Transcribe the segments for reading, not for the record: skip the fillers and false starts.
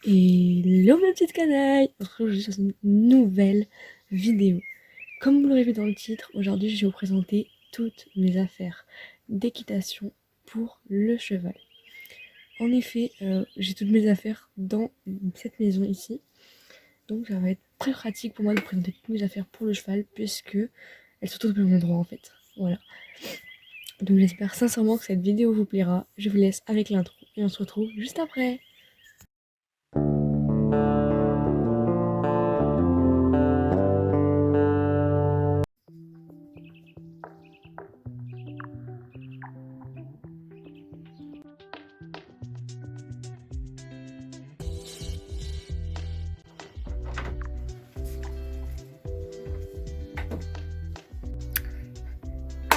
Et hello ma petite canaille, on se retrouve aujourd'hui sur une nouvelle vidéo. Comme vous l'aurez vu dans le titre, aujourd'hui je vais vous présenter toutes mes affaires d'équitation pour le cheval. En effet, j'ai toutes mes affaires dans cette maison ici. Donc ça va être très pratique pour moi de présenter toutes mes affaires pour le cheval puisque elles sont toutes au même endroit en fait. Voilà. Donc j'espère sincèrement que cette vidéo vous plaira. Je vous laisse avec l'intro et on se retrouve juste après.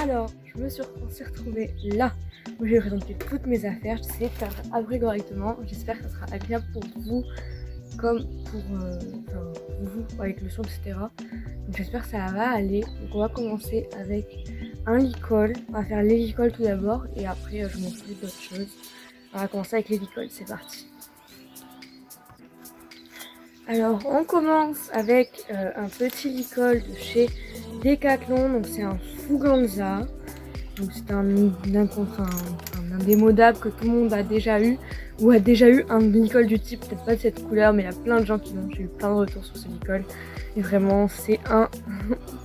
Alors, je me suis retrouvée là où je vais présenter toutes mes affaires. J'essaie de faire après correctement. J'espère que ça sera agréable pour vous, comme pour vous, avec le son, etc. Donc j'espère que ça va aller. Donc on va commencer avec un licol. On va faire les licols tout d'abord et après je m'en fous d'autres choses. On va commencer avec les licols, c'est parti. Alors on commence avec un petit licol de chez Decathlon. Donc c'est un Fuganza. Donc c'est un indémodable que tout le monde a déjà eu ou a déjà eu un licol du type, peut-être pas de cette couleur, mais il y a plein de gens qui l'ont. J'ai eu plein de retours sur ce licol et vraiment c'est un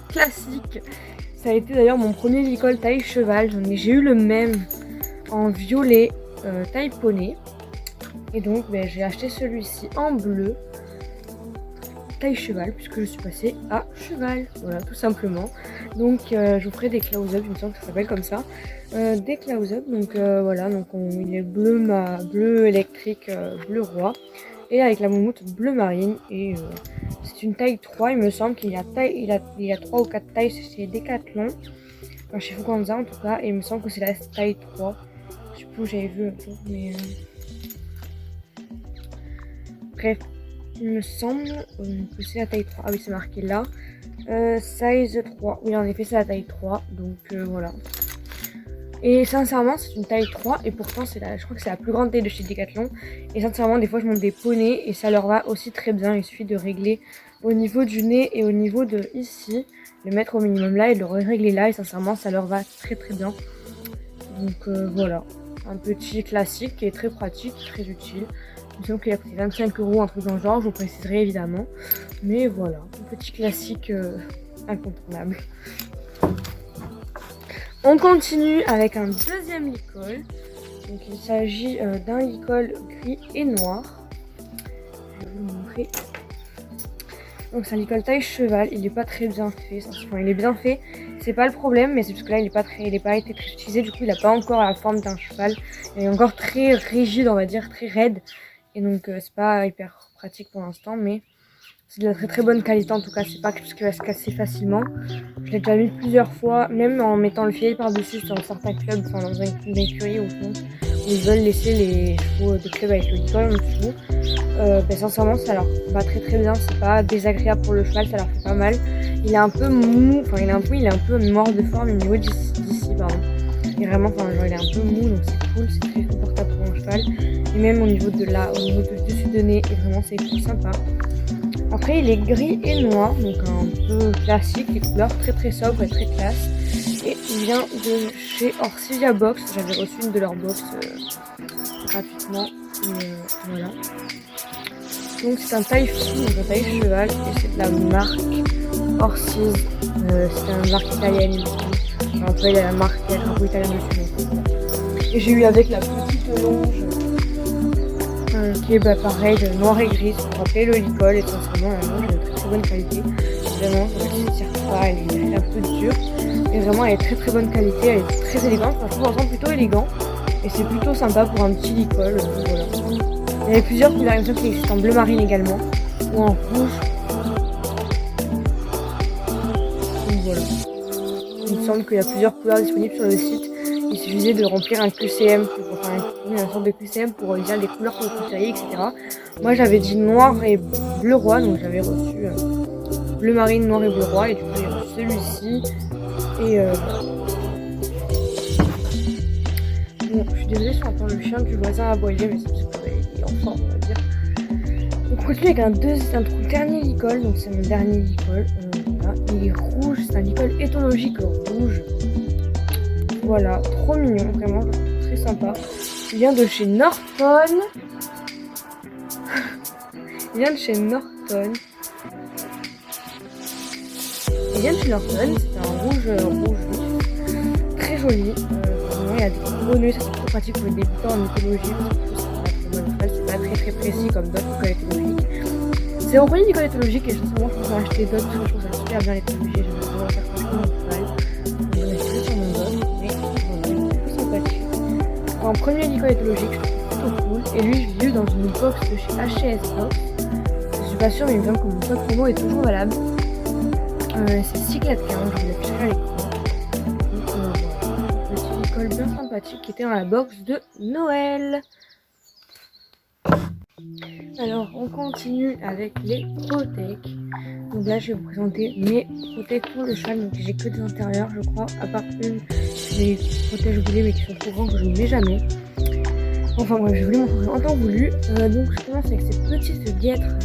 classique. Ça a été d'ailleurs mon premier licol taille cheval. J'ai eu le même en violet taille poney et donc j'ai acheté celui-ci en bleu taille cheval puisque je suis passée à cheval, voilà tout simplement. Donc je vous ferai des close-up, il me semble que ça s'appelle comme ça, des close-up. Donc voilà, donc il est bleu électrique, bleu roi et avec la moumoute bleu marine et c'est une taille 3, il me semble qu'il y a 3 ou 4 tailles chez Decathlon, enfin, chez Fuganza en tout cas, et il me semble que c'est la taille 3, je sais plus où j'avais vu un jour, mais bref. Il me semble que c'est la taille 3. Ah oui, c'est marqué là. Size 3. Oui, en effet, c'est la taille 3. Donc voilà. Et sincèrement, c'est une taille 3. Et pourtant, je crois que c'est la plus grande taille de chez Decathlon. Et sincèrement, des fois, je monte des poneys. Et ça leur va aussi très bien. Il suffit de régler au niveau du nez et au niveau de ici. Le mettre au minimum là et de le régler là. Et sincèrement, ça leur va très très bien. Donc voilà. Un petit classique qui est très pratique, très utile. Il me semble qu'il a coûté 25 €, un truc dans le genre, je vous préciserai évidemment. Mais voilà, un petit classique incontournable. On continue avec un deuxième licol. Donc il s'agit d'un licol gris et noir. Je vais vous le montrer. Donc c'est un licol taille cheval, il n'est pas très bien fait. Enfin, il est bien fait, c'est pas le problème, mais c'est parce que là il n'est pas été très utilisé, du coup il n'a pas encore la forme d'un cheval. Il est encore très rigide, on va dire, très raide. Et donc c'est pas hyper pratique pour l'instant, mais c'est de la très très bonne qualité en tout cas. C'est pas quelque chose qui va se casser facilement. Je l'ai déjà mis plusieurs fois, même en mettant le filet par-dessus dans certains clubs, enfin dans une écurie ou où ils veulent laisser les chevaux de club avec le licol en dessous. Sincèrement ça leur va très très bien, c'est pas désagréable pour le cheval, ça leur fait pas mal. Il est un peu mou, enfin il est un peu mort de forme au niveau d'ici pardon. Et vraiment, enfin genre il est un peu mou, donc c'est cool, c'est très confortable pour un cheval. Et même au niveau de là, au niveau du dessus de nez, et vraiment c'est trop sympa. Après il est gris et noir, donc un peu classique, les couleurs très très sobres et très classe. Et il vient de chez Orsilia Box, j'avais reçu une de leurs box gratuitement. Voilà. Donc c'est un taille fou, donc un taille cheval, et c'est de la marque Orsiz. C'est une marque italienne, il me semble. Enfin, il y a la marque qui est un peu italienne dessus. Et j'ai eu avec la petite longe qui est pareil, noir et gris pour rappeler le licol. Et sincèrement la longe est de très très bonne qualité. Vraiment, elle ne tire pas, elle est un peu dure. Mais vraiment elle est très très bonne qualité, elle est très élégante. Enfin, je trouve l'ensemble plutôt élégant. Et c'est plutôt sympa pour un petit licol. Voilà. Il y avait plusieurs couleurs, il me semble qu'il existe en bleu marine également. Ou en rouge. Donc voilà. Il me semble qu'il y a plusieurs couleurs disponibles sur le site. Il suffisait de remplir un QCM, une sorte de QCM pour dire les couleurs que vous préfériez, etc. Moi j'avais dit noir et bleu roi, donc j'avais reçu bleu marine, noir et bleu roi, et du coup j'ai reçu celui-ci. Et bon, je suis désolée si on entend le chien du voisin aboyer, mais c'est parce qu'il est en forme, on va dire. On continue avec un dernier licol, donc c'est mon dernier licol. Voilà. Il est rouge, c'est un licol éthologique rouge. Voilà, trop mignon, vraiment, très sympa. Il vient de chez Norton. Il vient de chez Norton. C'est un rouge vif, très joli. Vraiment, il y a des gros nœuds, ça c'est trop pratique pour les débutants en éthologie. C'est pas très précis comme d'autres écoles éthologiques. C'est mon premier école éthologique et sincèrement je pense en acheter d'autres parce que je trouve ça super bien l'éthologie. J'aime vraiment faire franchement mon cheval. J'en ai plus sur mon dos, mais c'est plutôt sympathique. En premier école éthologique, je trouve plutôt cool. Et lui, je l'ai eu dans une box de chez H&S Box. Je suis pas sûre, mais il me semble que mon code promo est toujours valable. C'est Cyclade 15, je vous l'afficherai à l'écran. Donc voilà, petit école bien sympathique qui était dans la box de Noël. Alors on continue avec les protèques. Donc là je vais vous présenter mes protèques pour le cheval. Donc j'ai que des intérieurs je crois, à part une des protèges roulés mais qui sont trop grands que je ne mets jamais. Enfin bref, je voulais montrer en temps voulu. Donc je commence avec ces petites guêtres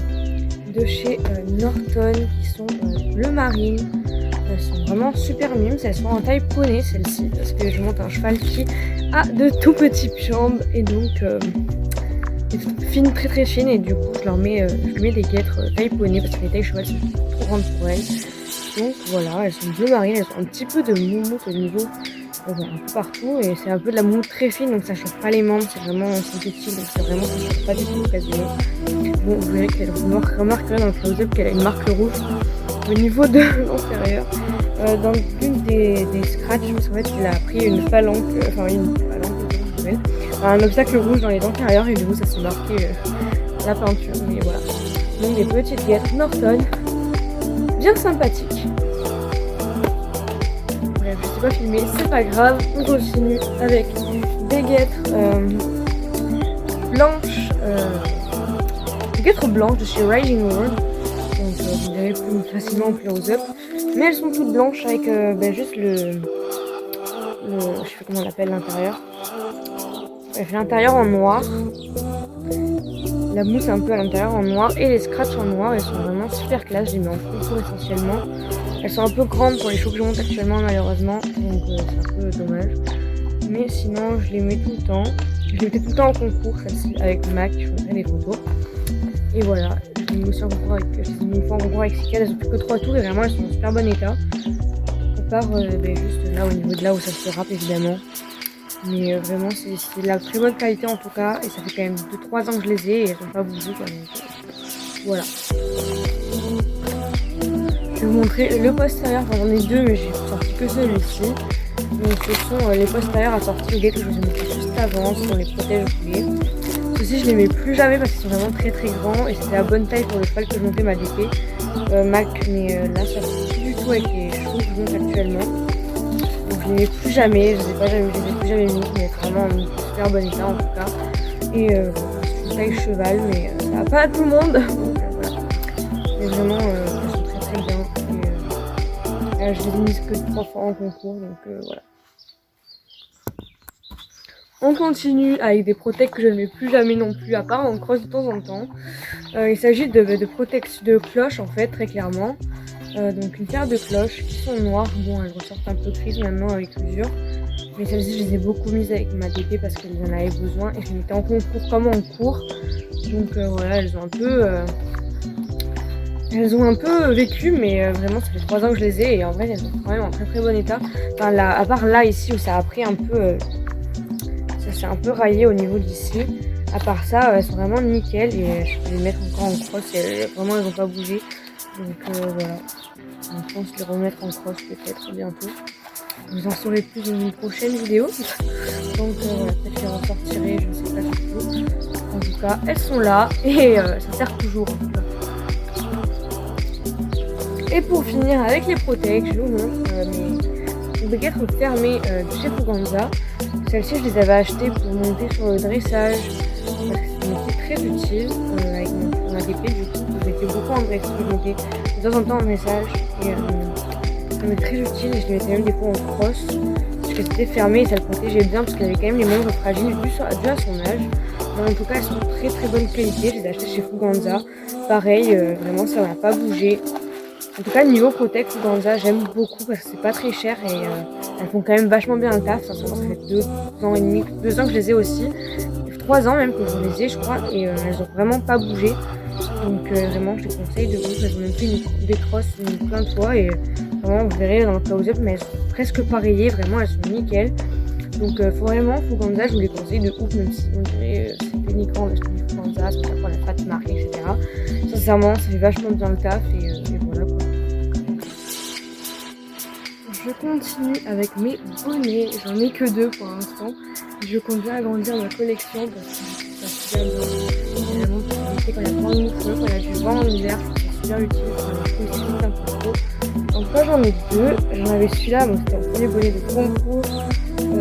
de chez Norton qui sont bleu marine. Elles sont vraiment super mimes, elles sont en taille poney celles-ci parce que je monte un cheval qui a de tout petites jambes et donc fines, très fines, et du coup je lui mets des guêtres taille poney parce que les tailles cheval sont trop grandes pour elles. Donc voilà, elles sont bleu marine, elles ont un petit peu de moumoute au niveau un peu partout et c'est un peu de la moumoute très fine donc ça chauffe pas les membres, c'est vraiment synthétique donc c'est vraiment, ça chauffe pas du tout quasiment. Bon, vous verrez qu'elle remarquerez dans le close-up qu'elle a une marque rouge au niveau de l'antérieur. Dans l'une des scratchs, en fait il a pris une phalange, un obstacle rouge dans les dents intérieures et du coup ça s'est marqué la peinture, mais voilà. Donc des petites guêtres Norton, bien sympathiques. Bref, je sais pas filmer, c'est pas grave, on continue avec des guêtres blanches, des guêtres blanches de chez Riding World. Donc vous verrez plus facilement en close-up, mais elles sont toutes blanches avec juste je sais pas comment on l'appelle l'intérieur. Bref, l'intérieur en noir, la mousse un peu à l'intérieur en noir et les scratchs en noir. Elles sont vraiment super classe, je les mets en concours essentiellement. Elles sont un peu grandes pour les chevaux que je monte actuellement malheureusement, donc c'est un peu dommage. Mais sinon je les mets tout le temps. Je les mettais tout le temps en concours, celle-ci avec Mac, je vous mettrai des photos. Et voilà, je les mets aussi en concours avec Cyclade, elles ont plus que 3 tours et vraiment elles sont en super bon état. À part juste là au niveau de là où ça se râpe évidemment. Mais vraiment c'est de la très bonne qualité en tout cas et ça fait quand même 2-3 ans que je les ai et elles n'ont pas bougé quoi, donc voilà. Je vais vous montrer le postérieur, enfin j'en ai deux mais j'ai sorti que celui-ci. Donc ce sont les postérieurs assortis aux guêtres que je vous ai montré juste avant, ce sont les protèges roulés. Ceux-ci je les mets plus jamais parce qu'ils sont vraiment très grands et c'était la bonne taille pour le cheval que je montais ma DP Mac, mais là ça ne fait plus du tout avec les chevaux que je monte actuellement. Donc je les mets plus jamais, je les ai plus jamais mis, mais vraiment en super bon état en tout cas. Et c'est une taille cheval, mais ça va pas à tout le monde. Donc voilà. Mais vraiment, elles sont très bien. Et, je les ai mises que 3 fois en concours, donc voilà. On continue avec des protèques que je ne mets plus jamais non plus, à part en cross de temps en temps. Il s'agit de cloches en fait, très clairement. Donc une paire de cloches qui sont noires, bon elles ressortent un peu grises maintenant avec l'usure, mais celles-ci je les ai beaucoup mises avec ma DP parce qu'elles en avaient besoin et je les mettais en concours comme en cours, donc voilà elles ont un peu vécu, mais vraiment ça fait 3 ans que je les ai et en vrai elles sont quand même en très bon état. Enfin là, à part là ici où ça a pris un peu, ça s'est un peu raillé au niveau d'ici, à part ça elles sont vraiment nickel et je peux les mettre encore en cross et vraiment elles n'ont pas bougé. Donc voilà, je pense les remettre en cross peut-être bientôt. Vous en saurez plus dans une prochaine vidéo. Donc voilà, peut-être que je les ressortirai, je ne sais pas du tout. En tout cas, elles sont là et ça sert toujours en tout cas. Et pour finir avec les protèques, je vous montre mes guêtres fermées de chez Fuganza. Celles-ci, je les avais achetées pour monter sur le dressage parce que c'était très utile avec mon ADP du coup. J'étais beaucoup en dressage, je montais de temps en temps en dressage et ça m'est très utile et je les mettais même des fois en cross parce que c'était fermé et ça le protégeait bien parce qu'il avait quand même les membres fragiles dû à son âge. En tout cas, elles sont de très très bonne qualité. Je les ai achetées chez Fuganza. Pareil, vraiment ça n'a pas bougé. En tout cas, niveau Protect, Fuganza, j'aime beaucoup parce que c'est pas très cher et elles font quand même vachement bien le taf. Sincèrement, ça fait 2 ans et demi, 2 ans que je les ai aussi. 3 ans même que je les ai, je crois, et elles ont vraiment pas bougé. Donc vraiment, je les conseille de ouf. Elles ont même fait une décrosse plein de fois et vraiment, vous verrez dans le close-up, mais elles sont presque pareillées. Vraiment, elles sont nickel. Donc vraiment, Fuganza, je vous les conseille de ouf, même si on dirait c'est péniquant d'acheter du Fuganza, c'est pour la fat marque, etc. Sincèrement, ça fait vachement bien le taf et voilà quoi. Je continue avec mes bonnets, j'en ai que 2 pour l'instant. Je compte bien agrandir ma collection parce que ça fait bien vraiment pour éviter quand il y a vraiment de mouvement, quand il y a du vent en hiver, c'est super utile pour les coups un peu trop. En tout cas j'en ai 2, j'en avais celui-là, donc c'était un premier bonnet de concours.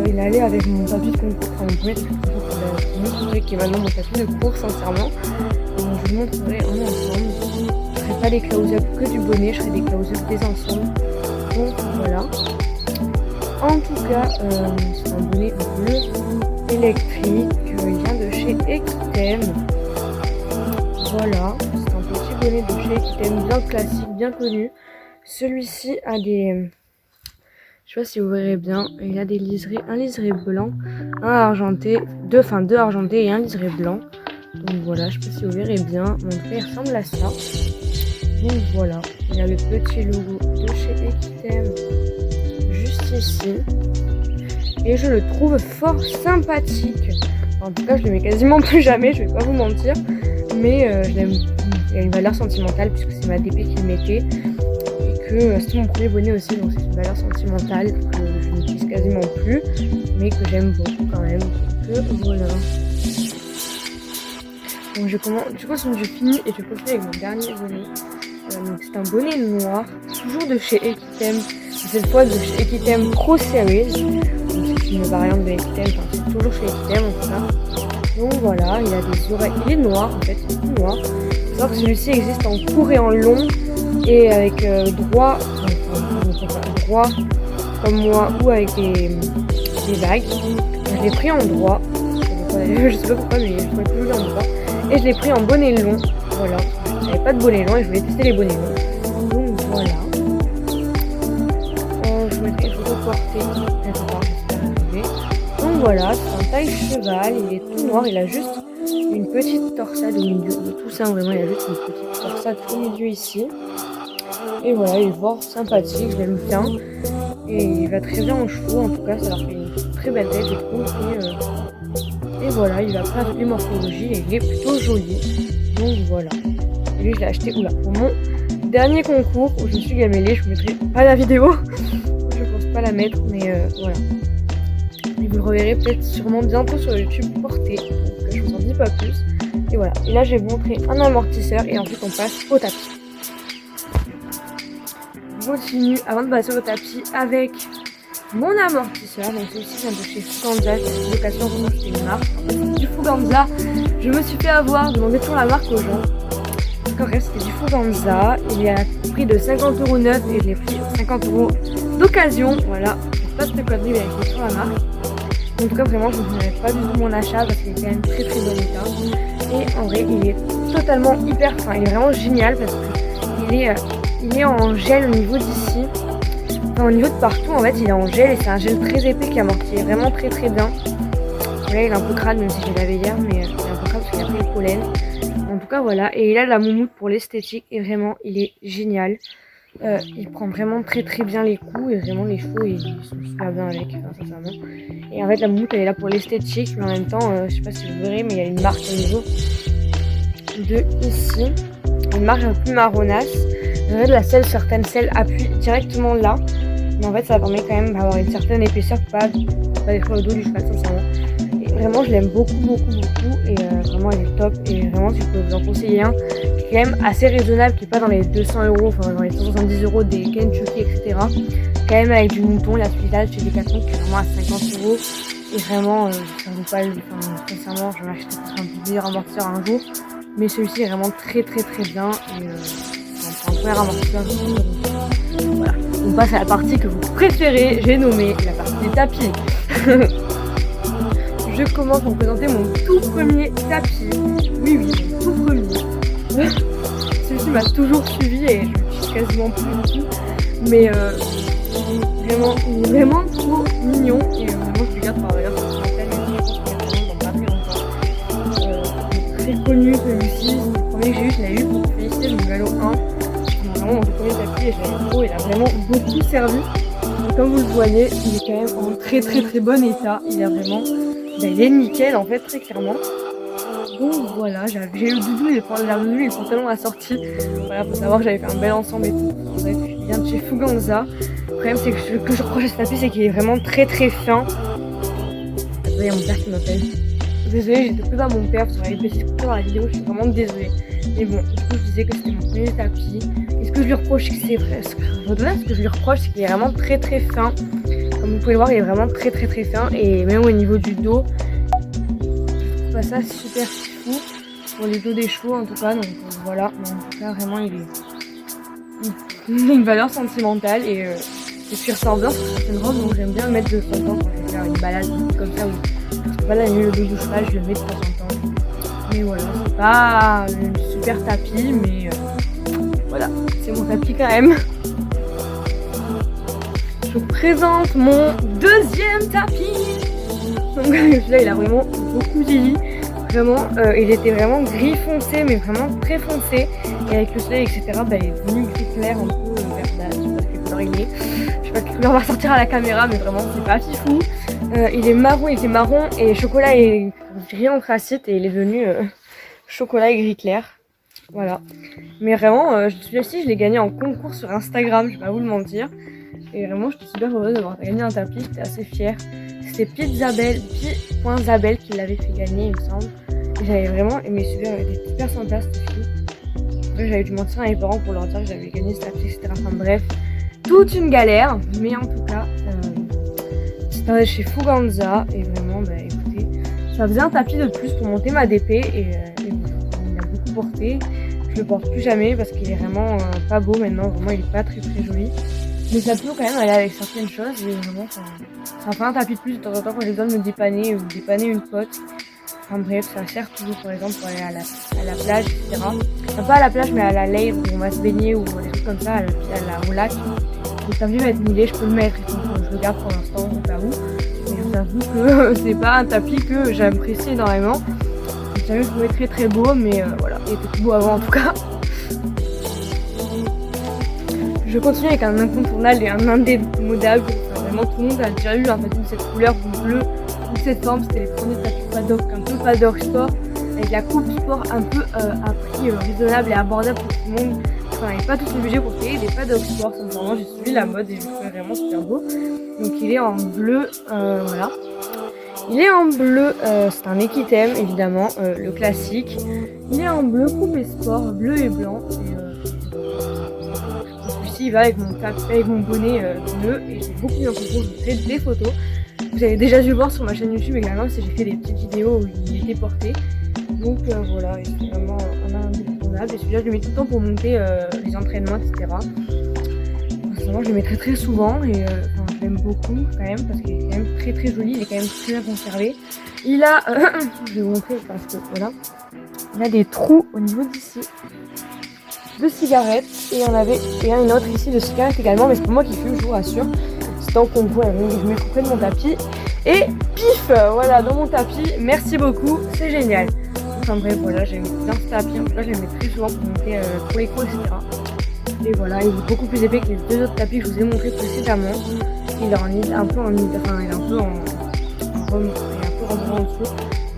Il allait avec mon tapis de concours, enfin mon premier tapis de concours qui est maintenant mon tapis de cours sincèrement. Donc je vous montrerai en ensemble. Je ne ferai pas les close-up que du bonnet, je ferai des close-up des ensembles. Donc voilà. En tout cas, c'est un bonnet bleu électrique qui vient de chez Equitem. Voilà, c'est un petit bonnet de chez Equitem, bien classique, bien connu. Celui-ci a des... Je sais pas si vous verrez bien, il a des liserés, un liseré blanc, un argenté, deux argentés et un liseré blanc. Donc voilà, je sais pas si vous verrez bien, mon frère ressemble à ça. Donc voilà, il y a le petit logo de chez Equitem juste ici. Et je le trouve fort sympathique. En tout cas, je le mets quasiment plus jamais, je vais pas vous mentir. Mais je l'aime, il a une valeur sentimentale puisque c'est ma DP qui le mettait. Et que c'est mon premier bonnet aussi, donc c'est une valeur sentimentale que je n'utilise quasiment plus. Mais que j'aime beaucoup quand même. Donc voilà. Donc je finis et je continue avec mon dernier bonnet. Donc c'est un bonnet noir, toujours de chez Equitem, cette fois de chez Equitem Pro Series. Donc c'est une variante de Equitem, enfin c'est toujours chez Equitem en tout cas. Donc voilà, il a des oreilles, il est noir en fait, c'est tout noir. Il faut savoir que celui-ci existe en court et en long et avec droit comme moi ou avec des vagues. Je l'ai pris en droit, je sais pas pourquoi mais je trouvais toujours en droit. Et je l'ai pris en bonnet long, voilà. J'avais pas de bonnet long et je voulais tester les bonnets longs. Donc voilà. Je mettrai une photo portée quelque part, j'espère arriver. Donc voilà, c'est un taille cheval, il est tout noir, il a juste une petite torsade au milieu. Tout ça vraiment, il a juste une petite torsade au milieu ici. Et voilà, il est fort sympathique, je l'aime bien. Et il va très bien aux chevaux, en tout cas, ça leur fait une très belle tête, je trouve. Et voilà, il a pas toutes les morphologies et il est plutôt joli. Donc voilà. Et lui, je l'ai acheté pour mon dernier concours où je me suis gamellée. Je vous mettrai pas la vidéo. Je pense pas la mettre, mais voilà. Et vous le reverrez peut-être sûrement bientôt sur YouTube porté. Donc je vous en dis pas plus. Et voilà. Et là, je vais vous montrer un amortisseur et ensuite on passe au tapis. Je continue avant de passer au tapis avec mon amortisseur. Donc celui-ci vient de chez Fuganza. C'est une location pour acheter une marque. En fait, c'est du Fuganza. Je me suis fait avoir. Demandez toujours la marque aux gens. En vrai, c'était du Fuganza. Il est à prix de 50 € neuf et je l'ai pris 50 € d'occasion. Voilà. C'est pas cette connerie, mais avec sur la marque. En tout cas, vraiment, je ne regrette pas du tout mon achat parce qu'il est quand même très très bon état. Et en vrai, il est totalement hyper fin. Il est vraiment génial parce qu'il est en gel au niveau d'ici. Enfin, au niveau de partout, en fait, il est en gel et c'est un gel très épais qui amortit vraiment très très bien. Là, il est un peu crade, même si je l'ai lavé hier, mais il est un peu crade parce qu'il a pris le pollen. En tout cas, voilà. Et il a de la moumoute pour l'esthétique et vraiment, il est génial. Il prend vraiment très très bien les coups et vraiment les chevaux ils sont super bien avec, sincèrement. Et en fait, la moumoute elle est là pour l'esthétique, mais en même temps, je sais pas si vous verrez, mais il y a une marque au niveau de ici. Une marque un peu plus marronasse. En fait, certaines selles appuient directement là. Mais en fait, ça permet quand même d'avoir une certaine épaisseur, pas des fois au dos du cheval, sincèrement. Vraiment, je l'aime beaucoup, beaucoup, beaucoup. Et vraiment, il est top. Et vraiment, si je peux vous en conseiller un, qui est quand même assez raisonnable, qui n'est pas dans les 200 €, enfin dans les 170 € des Kentucky, etc. Quand même avec du mouton, la suivante chez Decathlon, qui est vraiment à 50 €. Et vraiment, ça vaut pas le. Enfin, sincèrement, je vais acheter un meilleur amortisseur un jour. Mais celui-ci est vraiment très, très, très bien. Et c'est un premier amortisseur. Voilà. On passe à la partie que vous préférez. J'ai nommé la partie des tapis. Je je commence à vous présenter mon tout premier tapis. Oui, mon tout premier. Celui-ci m'a toujours suivi et je l'utilise quasiment plus du tout. Mais il est vraiment trop mignon et vraiment je le garde par ailleurs parce que je pense qu'il y a pas très longtemps. Très connu celui-ci, c'est le premier que j'ai eu, je l'ai eu pour féliciter le Vélo 1. C'est vraiment mon tout premier tapis et je l'aime trop, il a vraiment beaucoup servi. Et comme vous le voyez, il est quand même en très bon état, il est vraiment, il est nickel en fait, très clairement. Donc voilà, j'ai eu le doudou et le pantalon assorti. Voilà, faut savoir que j'avais fait un bel ensemble et tout. Bref, il vient de chez Fuganza. Le problème c'est que ce que je reproche à ce tapis, c'est qu'il est vraiment très fin. Attendez, il y a mon père qui m'appelle. Désolée, j'étais plus dans mon père parce qu'on avait une petite coupure dans la vidéo, je suis vraiment désolée. Mais bon, du coup je disais que c'était mon premier tapis. Et ce que je lui reproche, c'est qu'il est vraiment très fin. Comme vous pouvez le voir, il est vraiment très fin. Et même au niveau du dos, je trouve pas ça super fou pour les dos des chevaux en tout cas. Donc voilà, mais en tout cas vraiment il a une valeur sentimentale et puis il ressort bien sur certaines robes, donc j'aime bien le mettre de temps en temps quand je vais faire une balade comme ça où je peux pas la nuit le dos du cheval, je le mets de temps en temps. Mais voilà, c'est pas un super tapis, mais voilà, c'est mon tapis quand même. Je vous présente mon deuxième tapis. Donc celui-là il a vraiment beaucoup vieilli. Vraiment, il était vraiment gris foncé, mais vraiment très foncé. Et avec le soleil, etc., il est devenu gris clair, un peu verdâtre. Je sais pas quelle couleur il est. Je sais pas quelle couleur va sortir à la caméra, mais vraiment, c'est pas fifou. Il était marron et chocolat et gris anthracite. Et il est devenu chocolat et gris clair. Voilà. Mais vraiment, celui-ci, je l'ai gagné en concours sur Instagram, je vais pas vous le mentir. Et vraiment, je suis super heureuse d'avoir gagné un tapis, j'étais assez fière. C'était Pi.Zabel qui l'avait fait gagner, il me semble. Et j'avais vraiment aimé super, elle était super sympa cette fille. Après, j'avais dû mentir à mes parents pour leur dire que j'avais gagné ce tapis, etc. Enfin bref, toute une galère. Mais en tout cas, c'était chez Fuganza. Et vraiment, écoutez, ça faisait un tapis de plus pour monter ma DP. Et il a beaucoup porté. Je le porte plus jamais parce qu'il est vraiment pas beau maintenant. Vraiment, il est pas très joli. Mais ça peut quand même aller avec certaines choses et vraiment ça fait un tapis de plus de temps en temps quand j'ai besoin de me dépanner ou dépanner une pote. Enfin bref, ça sert toujours par exemple pour aller à la plage, etc. Enfin, pas à la plage mais à la lake où on va se baigner ou des trucs comme ça, au lac. Le tapis va être mouillé, je peux le mettre et donc je le garde pour l'instant au cas où. Mais je vous avoue que c'est pas un tapis que j'apprécie énormément. Je savais que je trouvais très beau mais voilà, il était tout beau avant en tout cas. Je continue avec un incontournable et un indémodable. Enfin, vraiment tout le monde a déjà eu un tapis de cette couleur bleue ou de cette forme. C'était les premiers tapis paddock, un peu paddock sport, avec la coupe sport un peu à prix raisonnable et abordable pour tout le monde. Enfin, il n'y a pas tous les budgets pour payer des paddock sport. Sincèrement, j'ai suivi la mode et je le trouvais vraiment super beau. Donc il est en bleu, voilà. Il est en bleu, c'est un Equitem évidemment, le classique. Il est en bleu coupé sport, bleu et blanc. Il va avec mon bonnet bleu et j'ai beaucoup mis en concours, je vous fais des photos. Vous avez déjà dû le voir sur ma chaîne YouTube également, c'est j'ai fait des petites vidéos où il était porté. Donc voilà, c'est vraiment un indétrônable et celui-là je le mets tout le temps pour monter les entraînements, etc. Forcément je le mets très souvent et je l'aime beaucoup quand même parce qu'il est quand même très joli, il est quand même très bien conservé. Il a, je vais vous montrer parce que voilà, il a des trous au niveau d'ici. De cigarettes et il y en avait une autre ici de cigarettes également, mais c'est pas moi qui fume, je vous rassure. C'est en concours, je mets près de mon tapis et pif, voilà dans mon tapis. Merci beaucoup, c'est génial. Enfin bref, voilà, j'aime bien ce tapis. En tout cas, je le mets très souvent pour monter pour l'écho, etc. Et voilà, il est beaucoup plus épais que les deux autres tapis que je vous ai montrés précédemment. Il est un peu en dessous.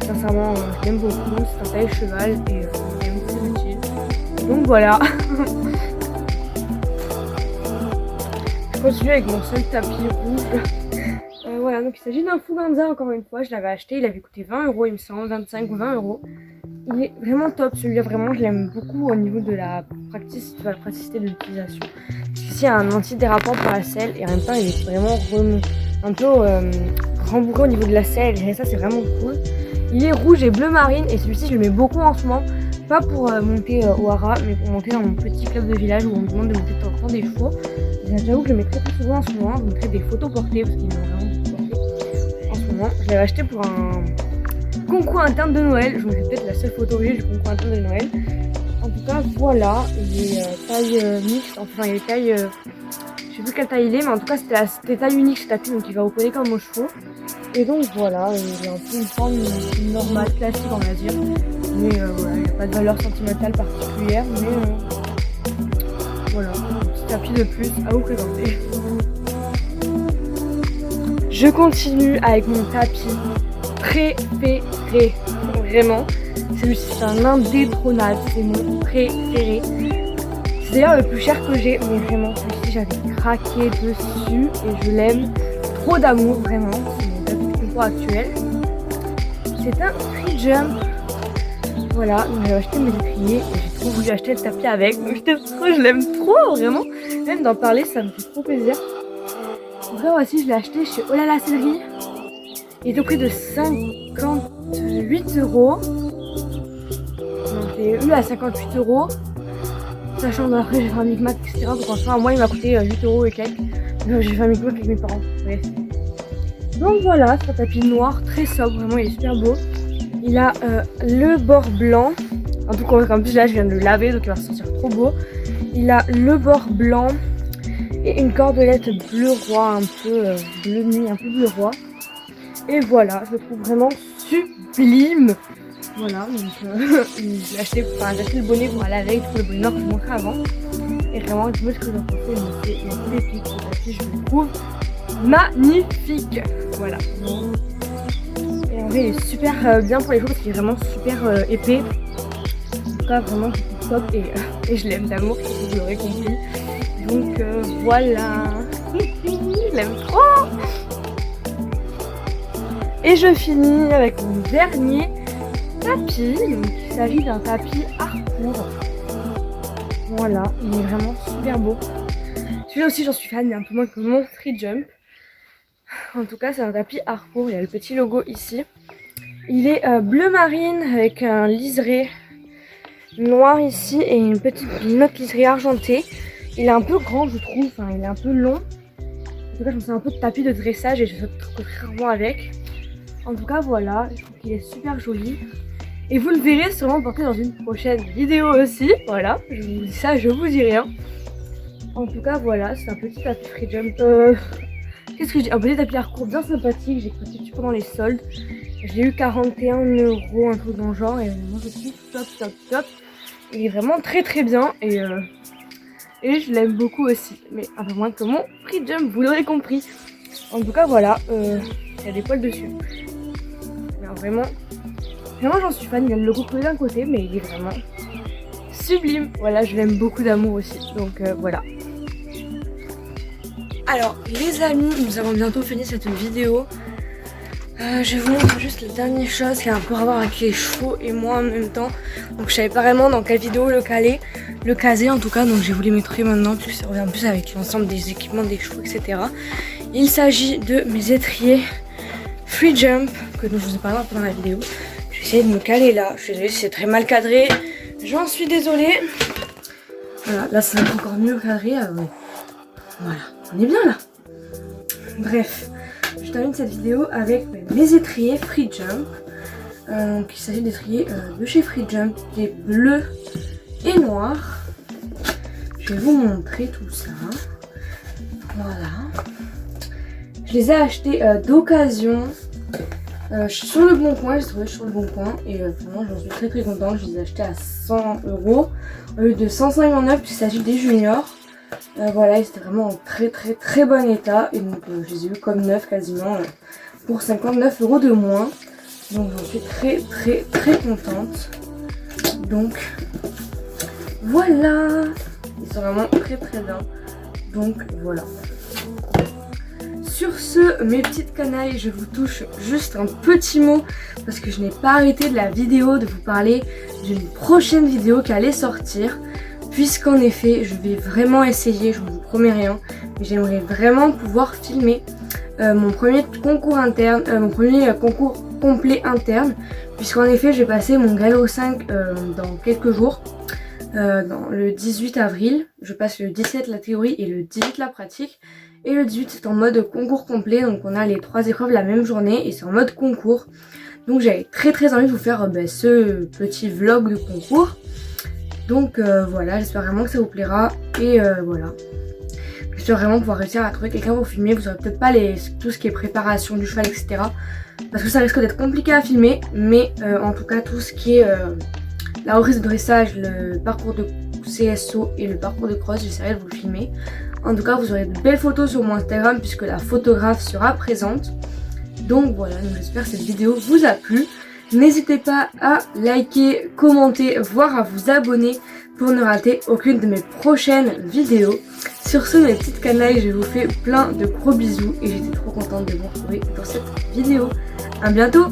Sincèrement, je l'aime beaucoup. C'est un taille cheval et donc voilà. Je continue avec mon seul tapis rouge. Voilà, donc il s'agit d'un Fuganza encore une fois. Je l'avais acheté, il avait coûté 20 € il me semble, 25 ou 20 €. Il est vraiment top celui-là, vraiment je l'aime beaucoup au niveau de la praticité de l'utilisation. Ici il y a un antidérapant pour la selle et en même temps il est vraiment un peu rembourré au niveau de la selle et ça c'est vraiment cool. Il est rouge et bleu marine et celui-ci je le mets beaucoup en ce moment. Pas pour monter au hara, mais pour monter dans mon petit club de village où on me demande de monter de temps en temps des chevaux. J'avoue que je le mets très souvent en ce moment. Je vous mettrai des photos portées parce qu'ils m'ont vraiment beaucoup porté en ce moment. Je l'avais acheté pour concours interne de Noël. Je vous mettrai peut-être la seule photo que j'ai du concours interne de Noël. En tout cas, voilà, il est taille mixte, enfin il est taille, je sais plus quelle taille il est, mais en tout cas c'était taille unique ce tapis, donc il va reposer comme aux chevaux. Et donc voilà, il a un peu une forme normale, classique on va dire. Mais voilà, il n'y a pas de valeur sentimentale particulière, mais voilà, un petit tapis de plus à vous présenter. Je continue avec mon tapis préféré, vraiment. Celui-ci c'est un indétrônable, c'est mon préféré. C'est d'ailleurs le plus cher que j'ai, mais vraiment celui-ci j'avais craqué dessus et je l'aime trop d'amour, vraiment. C'est mon tapis de concours actuel. C'est un free jump. Voilà, donc j'ai acheté mes étriers et j'ai trop voulu acheter le tapis avec. Donc je l'aime trop, vraiment. Même d'en parler, ça me fait trop plaisir. Donc là aussi, je l'ai acheté chez Oh là là Sellerie. Il est au prix de 58 €. Donc je l'ai eu à 58 €. Sachant qu'après j'ai fait un micmac, etc. Donc enfin, moi il m'a coûté 8 € et quelques. Donc j'ai fait un micmac avec mes parents. Bref. Donc voilà, c'est un tapis noir, très sobre, vraiment il est super beau. Il a le bord blanc. En tout cas, en plus là je viens de le laver, donc il va ressortir trop beau. Il a le bord blanc et une cordelette bleu roi, un peu bleu nuit, un peu bleu roi. Et voilà, je le trouve vraiment sublime. Voilà, donc j'ai acheté le bonnet pour aller avec, le bonnet noir que je vous montrais avant. Et vraiment, je me dis que j'en pensais, mais c'est épique ce tapis, je le trouve magnifique. Voilà. Et en vrai, il est super bien pour les jours parce qu'il est vraiment super épais. En tout cas, vraiment, c'est top et je l'aime d'amour, vous l'aurez compris. Donc voilà, je l'aime trop. Et je finis avec mon dernier tapis. Donc il s'agit d'un tapis Harcourt. Voilà, il est vraiment super beau. Celui-là aussi j'en suis fan, mais un peu moins que mon free jump. En tout cas c'est un tapis Harcourt, il y a le petit logo ici. Il est bleu marine avec un liseré noir ici et une autre liseré argentée. Il est un peu grand je trouve, enfin il est un peu long. En tout cas je me sens un peu de tapis de dressage et je saute très rarement avec. En tout cas voilà, je trouve qu'il est super joli. Et vous le verrez sûrement porté dans une prochaine vidéo aussi. Voilà, je vous dis ça, je vous dis rien. En tout cas voilà, c'est un petit tapis free jump. Qu'est-ce que je dis? Un petit tapis Harcourt bien sympathique. J'ai pris dessus pendant les soldes. Je l'ai eu 41 €, un truc dans le genre. Et moi je suis top. Il est vraiment très bien. Et je l'aime beaucoup aussi. Mais un peu moins que mon free jump, vous l'aurez compris. En tout cas voilà, il y a des poils dessus. Mais vraiment j'en suis fan. Il y a le logo que d'un côté, mais il est vraiment sublime. Voilà, je l'aime beaucoup d'amour aussi. Donc voilà. Alors les amis, nous avons bientôt fini cette vidéo. Je vais vous montrer juste la dernière chose qui a un peu à voir avec les chevaux et moi en même temps. Donc je savais pas vraiment dans quelle vidéo le caser en tout cas. Donc je vais vous les montrer maintenant puisque ça revient plus avec l'ensemble des équipements des chevaux, etc. Il s'agit de mes étriers free jump dont je vous ai parlé un peu dans la vidéo. Je vais essayer de me caler là. Je suis désolée si c'est très mal cadré. J'en suis désolée. Voilà, là c'est encore mieux cadré. Voilà, on est bien là. Bref, je termine cette vidéo avec mes étriers free jump. Donc il s'agit d'étriers de chez Free Jump, qui est bleu et noir. Je vais vous montrer tout ça. Voilà. Je les ai achetés d'occasion sur le bon coin. J'ai trouvé sur le bon coin et vraiment j'en suis très contente. Je les ai achetés à 100 € au lieu de 159 puisqu'il s'agit des juniors. Voilà, ils étaient vraiment en très bon état et donc je les ai eu comme neuf quasiment pour 59 € de moins. Donc j'en suis très contente. Donc voilà, ils sont vraiment très bien. Donc voilà. Sur ce, mes petites canailles, je vous touche juste un petit mot parce que je n'ai pas arrêté de la vidéo de vous parler d'une prochaine vidéo qui allait sortir. Puisqu'en effet, je vais vraiment essayer, je ne vous promets rien, mais j'aimerais vraiment pouvoir filmer mon premier concours interne, mon premier concours complet interne. Puisqu'en effet, je vais passer mon galop 5 dans quelques jours. Dans le 18 avril, je passe le 17 la théorie et le 18 la pratique. Et le 18 c'est en mode concours complet, donc on a les 3 épreuves la même journée et c'est en mode concours. Donc j'avais très envie de vous faire ce petit vlog de concours. Donc voilà, j'espère vraiment que ça vous plaira. Et voilà. J'espère vraiment pouvoir réussir à trouver quelqu'un pour filmer. Vous aurez peut-être pas tout ce qui est préparation du cheval, etc. Parce que ça risque d'être compliqué à filmer. Mais en tout cas, tout ce qui est la reprise de dressage, le parcours de CSO et le parcours de cross, j'essaierai de vous le filmer. En tout cas, vous aurez de belles photos sur mon Instagram puisque la photographe sera présente. Donc voilà, j'espère que cette vidéo vous a plu. N'hésitez pas à liker, commenter, voire à vous abonner pour ne rater aucune de mes prochaines vidéos. Sur ce, mes petites canailles, je vous fais plein de gros bisous et j'étais trop contente de vous retrouver dans cette vidéo. À bientôt!